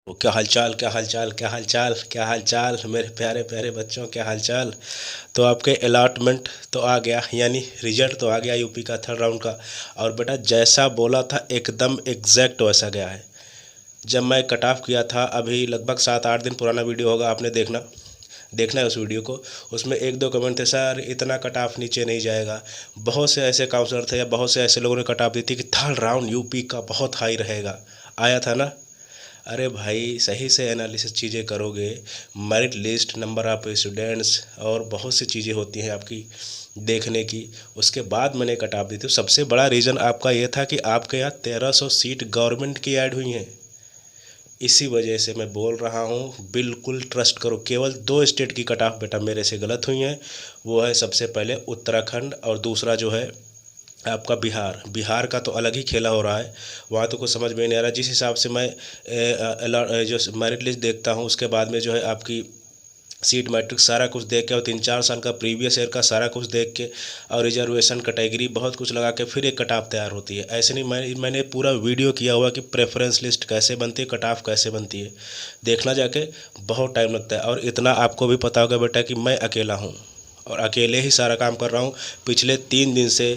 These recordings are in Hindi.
वो क्या हालचाल, क्या हालचाल, क्या हालचाल, क्या हालचाल मेरे प्यारे प्यारे बच्चों, क्या हालचाल। तो आपके अलॉटमेंट तो आ गया, यानी रिजल्ट तो आ गया यूपी का थर्ड राउंड का। और बेटा जैसा बोला था एकदम एग्जैक्ट वैसा गया है। जब मैं कट ऑफ किया था, अभी लगभग 7-8 दिन पुराना वीडियो होगा, आपने देखना देखना है उस वीडियो को। उसमें एक दो कमेंट थे, सर इतना कट ऑफ नीचे नहीं जाएगा। बहुत से ऐसे काउंसलर थे या बहुत से ऐसे लोगों ने कट ऑफ दी थी कि थर्ड राउंड यूपी का बहुत हाई रहेगा। आया था ना। अरे भाई सही से एनालिसिस चीज़ें करोगे, merit list, number of students और बहुत सी चीज़ें होती हैं आपकी देखने की, उसके बाद मैंने कट ऑफ दी थी। सबसे बड़ा रीज़न आपका ये था कि आपके यहाँ 1300 सीट गवर्नमेंट की ऐड हुई हैं। इसी वजह से मैं बोल रहा हूँ, बिल्कुल ट्रस्ट करो। केवल दो स्टेट की कट ऑफ बेटा मेरे से गलत हुई हैं। वो है सबसे पहले उत्तराखंड, और दूसरा जो है आपका बिहार। बिहार का तो अलग ही खेला हो रहा है, वहाँ तो कुछ समझ में नहीं आ रहा। जिस हिसाब से मैं जो मेरिट लिस्ट देखता हूँ, उसके बाद में जो है आपकी सीट मैट्रिक्स सारा कुछ देख के और 3-4 साल का प्रीवियस ईयर का सारा कुछ देख के और रिजर्वेशन कैटेगरी बहुत कुछ लगा के फिर एक कट ऑफ तैयार होती है। ऐसे नहीं, मैंने पूरा वीडियो किया हुआ कि प्रेफरेंस लिस्ट कैसे बनती है, कट ऑफ कैसे बनती है। देखना जाके, बहुत टाइम लगता है। और इतना आपको भी पता होगा बेटा कि मैं अकेला हूँ और अकेले ही सारा काम कर रहा हूँ। पिछले 3 दिन से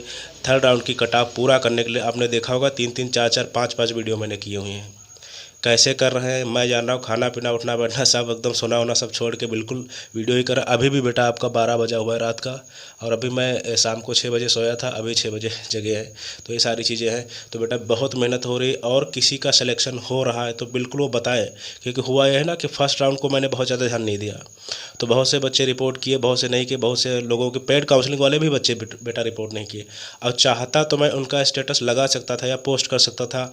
थर्ड राउंड की कट ऑफ पूरा करने के लिए आपने देखा होगा 3-3, 4-4, 5-5 वीडियो मैंने किए हुए हैं। कैसे कर रहे हैं मैं जान रहा हूँ। खाना पीना उठना बैठना सब एकदम सोना वोना सब छोड़ के बिल्कुल वीडियो ही कर रहा। अभी भी बेटा आपका 12 बजा हुआ है रात का, और अभी मैं शाम को 6 बजे सोया था, अभी 6 बजे जगे हैं। तो ये सारी चीज़ें हैं। तो बेटा बहुत मेहनत हो रही है, और किसी का सिलेक्शन हो रहा है तो बिल्कुल वो बताएं। क्योंकि हुआ यह है ना कि फर्स्ट राउंड को मैंने बहुत ज़्यादा ध्यान नहीं दिया, तो बहुत से बच्चे रिपोर्ट किए, बहुत से नहीं किए। बहुत से लोगों के पेड काउंसलिंग वाले भी बच्चे बेटा रिपोर्ट नहीं किए। और चाहता तो मैं उनका स्टेटस लगा सकता था या पोस्ट कर सकता था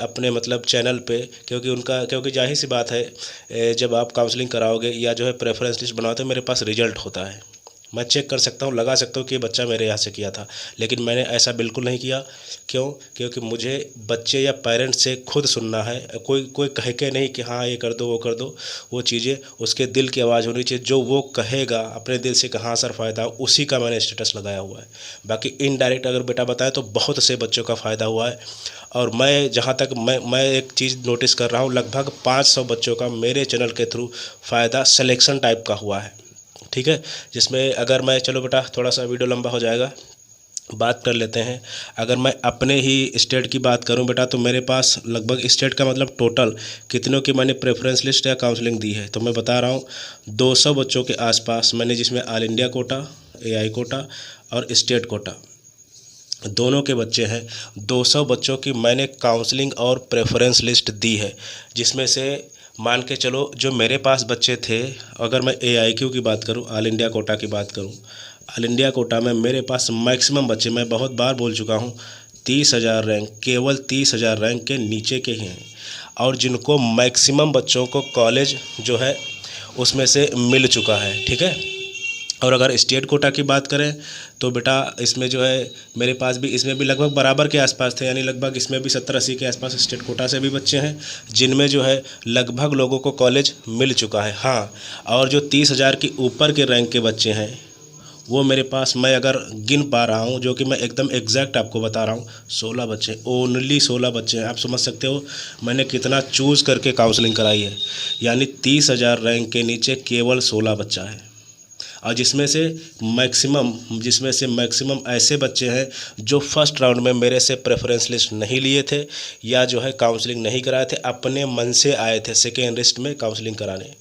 अपने मतलब चैनल पे, क्योंकि जाहिर सी बात है, जब आप काउंसलिंग कराओगे या जो है प्रेफरेंस लिस्ट बनाओगे, मेरे पास रिजल्ट होता है। मैं चेक कर सकता हूँ, लगा सकता हूँ कि ये बच्चा मेरे यहाँ से किया था। लेकिन मैंने ऐसा बिल्कुल नहीं किया। क्यों? क्योंकि मुझे बच्चे या पेरेंट्स से खुद सुनना है। कोई कोई कह के नहीं कि हाँ ये कर दो वो कर दो। वो चीज़ें उसके दिल की आवाज़ होनी चाहिए, जो वो कहेगा अपने दिल से कहाँ सर फ़ायदा, उसी का मैंने स्टेटस लगाया हुआ है। बाकी इनडायरेक्ट अगर बेटा बताए तो बहुत से बच्चों का फ़ायदा हुआ है। और मैं जहाँ तक मैं एक चीज़ नोटिस कर रहा हूँ, लगभग 500 बच्चों का मेरे चैनल के थ्रू फ़ायदा सिलेक्शन टाइप का हुआ है। ठीक है। जिसमें अगर मैं, चलो बेटा थोड़ा सा वीडियो लंबा हो जाएगा, बात कर लेते हैं। अगर मैं अपने ही स्टेट की बात करूं बेटा, तो मेरे पास लगभग स्टेट का मतलब टोटल कितनों की मैंने प्रेफरेंस लिस्ट या काउंसलिंग दी है, तो मैं बता रहा हूं 200 बच्चों के आसपास मैंने, जिसमें all India quota, AI quota और स्टेट कोटा दोनों के बच्चे हैं। 200 बच्चों की मैंने काउंसलिंग और प्रेफरेंस लिस्ट दी है। जिसमें से मान के चलो जो मेरे पास बच्चे थे, अगर मैं एआईक्यू की बात करूं, ऑल इंडिया कोटा की बात करूं, ऑल इंडिया कोटा में मेरे पास मैक्सिमम बच्चे, मैं बहुत बार बोल चुका हूं, 30,000 रैंक, केवल 30,000 रैंक के नीचे के ही हैं। और जिनको मैक्सिमम बच्चों को कॉलेज जो है उसमें से मिल चुका है। ठीक है। और अगर स्टेट कोटा की बात करें तो बेटा इसमें जो है मेरे पास भी, इसमें भी लगभग बराबर के आसपास थे, यानी लगभग इसमें भी 70-80 के आसपास स्टेट कोटा से भी बच्चे हैं, जिनमें जो है लगभग लोगों को कॉलेज मिल चुका है। हाँ, और जो 30,000 के ऊपर के रैंक के बच्चे हैं, वो मेरे पास, मैं अगर गिन पा रहा हूँ, जो कि मैं एकदम एग्जैक्ट आपको बता रहा हूँ, 16 बच्चे, ओनली 16 बच्चे हैं। आप समझ सकते हो मैंने कितना चूज़ करके काउंसलिंग कराई है। यानी 30,000 रैंक के नीचे केवल 16 बच्चा है। और जिसमें से मैक्सिमम ऐसे बच्चे हैं जो फर्स्ट राउंड में मेरे से प्रेफरेंस लिस्ट नहीं लिए थे, या जो है काउंसलिंग नहीं कराए थे, अपने मन से आए थे सेकेंड लिस्ट में काउंसलिंग कराने।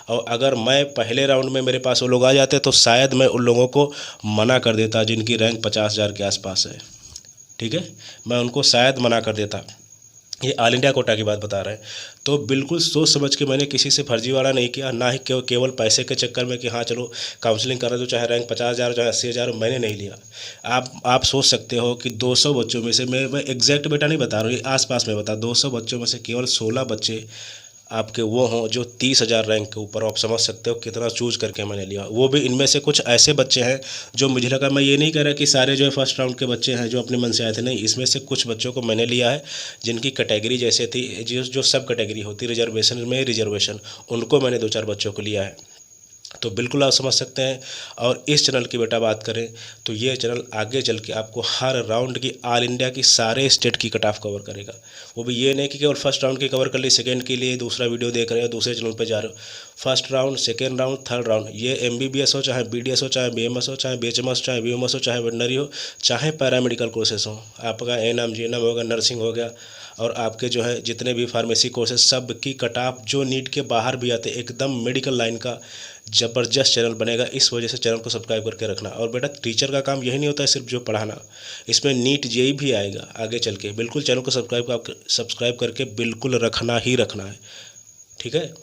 और अगर मैं पहले राउंड में मेरे पास वो लोग आ जाते तो शायद मैं उन लोगों को मना कर देता जिनकी रैंक 50,000 के आसपास है। ठीक है। मैं उनको शायद मना कर देता। ये ऑल इंडिया कोटा की बात बता रहे हैं। तो बिल्कुल सोच समझ के मैंने किसी से फर्जीवाड़ा नहीं किया, ना ही केवल पैसे के चक्कर में कि हाँ चलो काउंसलिंग कर रहे तो चाहे रैंक 50,000 चाहे 80,000, मैंने नहीं लिया। आप सोच सकते हो कि 200 बच्चों में से, मैं एग्जैक्ट बेटा नहीं बता रहा हूँ, ये आसपास में बता, 200 बच्चों में से केवल 16 बच्चे आपके वो हों जो 30,000 रैंक के ऊपर। आप समझ सकते हो कितना चूज़ करके मैंने लिया। वो भी इनमें से कुछ ऐसे बच्चे हैं जो मुझे लगा, मैं ये नहीं कह रहा कि सारे जो है फर्स्ट राउंड के बच्चे हैं जो अपने मन से आए थे, नहीं, इसमें से कुछ बच्चों को मैंने लिया है जिनकी कैटेगरी जैसे थी, जो सब कैटेगरी होती, रिजर्वेशन में रिजर्वेशन, उनको मैंने 2-4 बच्चों को लिया है। तो बिल्कुल आप समझ सकते हैं। और इस चैनल की बेटा बात करें तो ये चैनल आगे चल के आपको हर राउंड की ऑल इंडिया की सारे स्टेट की कट ऑफ कवर करेगा। वो भी ये नहीं कि केवल फर्स्ट राउंड की कवर कर ली, सेकंड के लिए दूसरा वीडियो देख रहे हो, दूसरे चैनल पे जा रहे हो। First round, second round, third round, ये MBBS हो, चाहे BDS हो, चाहे BMS हो, चाहे BHMS, चाहे BMS हो, चाहे वेटनरी हो, चाहे पैरामेडिकल कोर्सेस हो, आपका ANM GNM होगा, नर्सिंग हो गया, और आपके जो है जितने भी फार्मेसी कोर्सेज सब की कट ऑफ जो नीट के बाहर भी आते, एकदम मेडिकल लाइन का ज़बरदस्त चैनल बनेगा। इस वजह से चैनल को सब्सक्राइब करके रखना। और बेटा टीचर का काम यही नहीं होता है सिर्फ जो पढ़ाना, इसमें नीट JEE भी आएगा आगे चल के। बिल्कुल चैनल को सब्सक्राइब करके बिल्कुल रखना ही रखना है, ठीक है।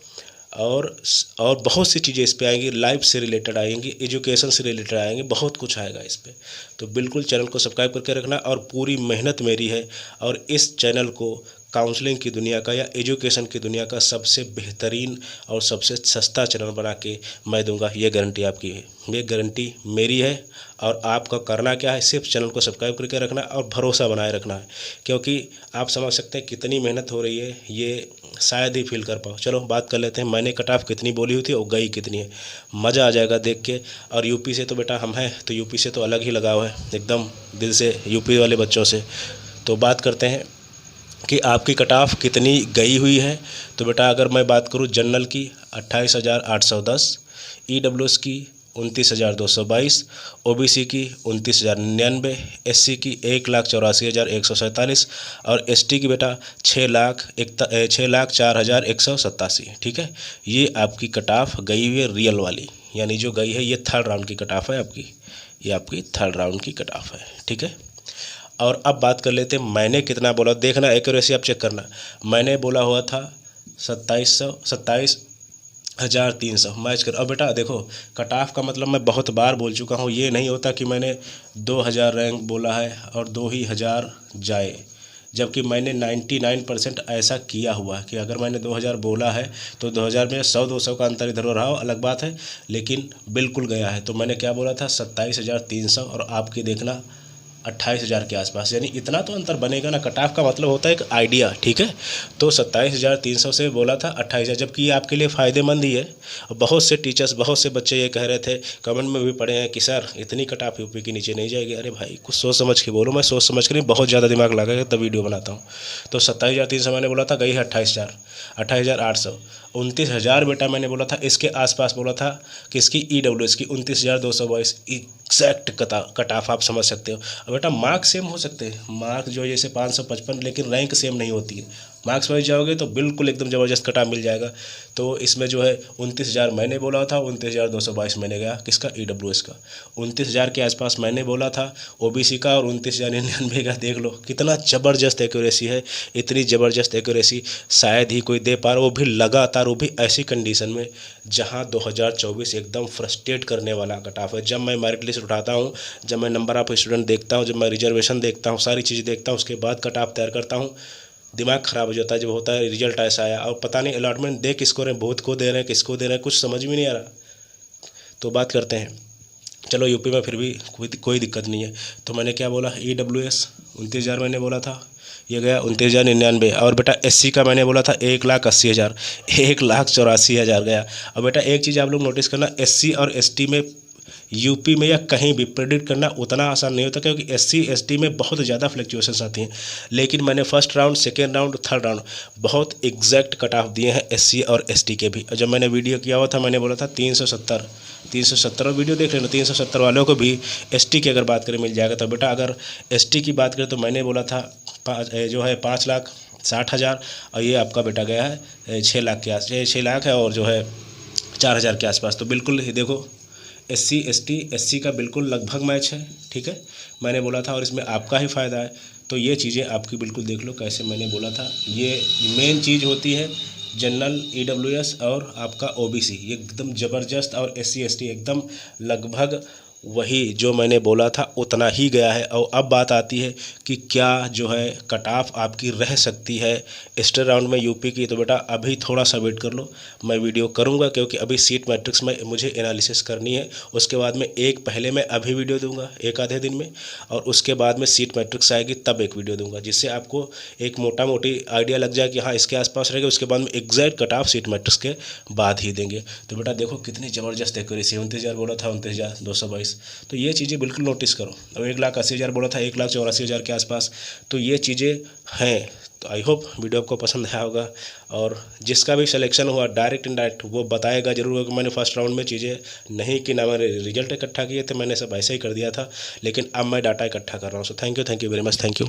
और बहुत सी चीज़ें इस पे आएंगी, लाइफ से रिलेटेड आएंगी, एजुकेशन से रिलेटेड आएंगी, बहुत कुछ आएगा इस पे। तो बिल्कुल चैनल को सब्सक्राइब करके रखना। और पूरी मेहनत मेरी है, और इस चैनल को काउंसलिंग की दुनिया का या एजुकेशन की दुनिया का सबसे बेहतरीन और सबसे सस्ता चैनल बना के मैं दूंगा, ये गारंटी आपकी है, ये गारंटी मेरी है। और आपका करना क्या है, सिर्फ चैनल को सब्सक्राइब करके रखना और भरोसा बनाए रखना है, क्योंकि आप समझ सकते हैं कितनी मेहनत हो रही है, ये शायद ही फील कर पाओ। चलो बात कर लेते हैं, मैंने कट ऑफ कितनी बोली हुई थी और गई कितनी है, मज़ा आ जाएगा देख के। और यूपी से तो बेटा हम हैं, तो यूपी से तो अलग ही लगाव है एकदम दिल से, यूपी वाले बच्चों से। तो बात करते हैं कि आपकी कट ऑफ कितनी गई हुई है। तो बेटा अगर मैं बात करूं जनरल की 28,810, EWS की 29,222, OBC की 29,099, SC की 1,84,147 और ST की बेटा 6,04,187। ठीक है, ये आपकी कट ऑफ गई हुई है रियल वाली, यानी जो गई है ये थर्ड राउंड की कट ऑफ है आपकी, ये आपकी थर्ड राउंड की कट ऑफ है। ठीक है, और अब बात कर लेते हैं मैंने कितना बोला, देखना एक्यूरेसी आप चेक करना। मैंने बोला हुआ था 27,300 मैच कर। अब बेटा देखो कट ऑफ का मतलब मैं बहुत बार बोल चुका हूँ, ये नहीं होता कि मैंने 2000 रैंक बोला है और 2,000 जाए, जबकि मैंने 99% ऐसा किया हुआ है कि अगर मैंने 2000 बोला है तो 2000 में 100-200 का अंतर इधर रहा हो अलग बात है, लेकिन बिल्कुल गया है। तो मैंने क्या बोला था 27,300 और आपकी देखना 28,000 के आसपास, यानी इतना तो अंतर बनेगा ना। कट ऑफ का मतलब होता है एक आइडिया, ठीक है। तो 27,300 से बोला था 28,000, जबकि ये आपके लिए फ़ायदेमंद ही है। बहुत से टीचर्स, बहुत से बच्चे ये कह रहे थे, कमेंट में भी पढ़े हैं कि सर इतनी कट ऑफ यूपी के नीचे नहीं जाएगी। अरे भाई कुछ सोच समझ के बोलो, मैं सोच समझ के नहीं, बहुत ज़्यादा दिमाग लगा के तब वीडियो बनाता हूँ। तो 27,300 मैंने बोला था, गई है 28,000, 28,800, 29,000 बेटा मैंने बोला था, इसके आसपास बोला था किसकी, EWS की 29,222 एग्जैक्ट कट ऑफ आप समझ सकते हो। अब बेटा मार्क्स सेम हो सकते हैं, मार्क्स जो जैसे 555, लेकिन रैंक सेम नहीं होती है। मार्क्स वाइज जाओगे तो बिल्कुल एकदम ज़बरदस्त कट ऑफ मिल जाएगा। तो इसमें जो है 29,000 मैंने बोला था, 29,222 मैंने गया किसका, EWS का। 29,000 के आसपास मैंने बोला था OBC का, और 29,099 का। देख लो कितना ज़बरदस्त एक्यूरेसी है, इतनी ज़बरदस्त एक्यूरेसी शायद ही कोई दे पा रहा, वो भी लगातार, वो भी ऐसी कंडीशन में जहां 2024 एकदम फ्रस्ट्रेट करने वाला कट ऑफ है। जब मैं मेरिट लिस्ट उठाता हूं, जब मैं नंबर ऑफ स्टूडेंट देखता हूं, जब मैं रिजर्वेशन देखता हूं, सारी चीज़ें देखता हूं, उसके बाद कट ऑफ तैयार करता हूं, दिमाग ख़राब हो जाता है। जब होता है रिजल्ट ऐसा आया और पता नहीं अलॉटमेंट दे किसको रहे, बहुत को दे रहे हैं, किसको दे रहे हैं, कुछ समझ में नहीं आ रहा। तो बात करते हैं, चलो यूपी में फिर भी कोई दिक्कत नहीं है। तो मैंने क्या बोला, EWS 29,000 मैंने बोला था, ये गया 29,099। और बेटा SC का मैंने बोला था 1,80,000, 1,84,000 गया। अब बेटा एक चीज़ आप लोग नोटिस करना, SC और ST में यूपी में या कहीं भी प्रेडिक्ट करना उतना आसान नहीं होता, क्योंकि SC ST में बहुत ज़्यादा फ्लक्चुएशंस आती हैं। लेकिन मैंने first round, second round, third round बहुत एग्जैक्ट कट ऑफ दिए हैं SC और ST के भी। जब मैंने वीडियो किया हुआ था मैंने बोला था 370 वीडियो देख लेना, 370 वालों को भी ST की अगर बात करें मिल जाएगा। तो बेटा अगर ST की बात करें तो मैंने बोला था 5,60,000 और ये आपका बेटा गया है 6 लाख के आस, 6 लाख है और जो है 4,000 के आसपास। तो बिल्कुल देखो SC ST SC का बिल्कुल लगभग मैच है, ठीक है, मैंने बोला था, और इसमें आपका ही फ़ायदा है। तो ये चीज़ें आपकी बिल्कुल देख लो कैसे मैंने बोला था। ये मेन चीज़ होती है जनरल, EWS और आपका OBC, ये एकदम ज़बरदस्त, और SC ST एकदम लगभग वही जो मैंने बोला था उतना ही गया है। और अब बात आती है कि क्या जो है कट ऑफ आपकी रह सकती है स्टेट राउंड में यूपी की, तो बेटा अभी थोड़ा सा वेट कर लो, मैं वीडियो करूंगा, क्योंकि अभी सीट मैट्रिक्स में मुझे एनालिसिस करनी है। उसके बाद में एक पहले मैं अभी वीडियो दूंगा एक आधे दिन में, और उसके बाद में सीट मैट्रिक्स आएगी तब एक वीडियो दूंगा, जिससे आपको एक मोटा मोटी आइडिया लग जाए कि हाँ इसके आसपास रहेगा। उसके बाद में exact cut off seat matrix के बाद ही देंगे। तो बेटा देखो कितनी ज़बरदस्त एक्यूरेसी, 29,000 बोला था, 29,222। तो ये चीज़ें बिल्कुल नोटिस करो। अब 1,80,000 बोला था, 1,84,000 के आसपास। तो ये चीज़ें हैं। तो आई होप वीडियो आपको पसंद आया होगा, और जिसका भी सिलेक्शन हुआ डायरेक्ट इनडायरेक्ट वो बताएगा जरूर कि मैंने फर्स्ट राउंड में चीज़ें नहीं कि ना मैंने रिजल्ट इकट्ठा किए थे, मैंने सब ऐसे ही कर दिया था, लेकिन अब मैं डाटा इकट्ठा कर रहा हूँ। So thank you very much, thank you.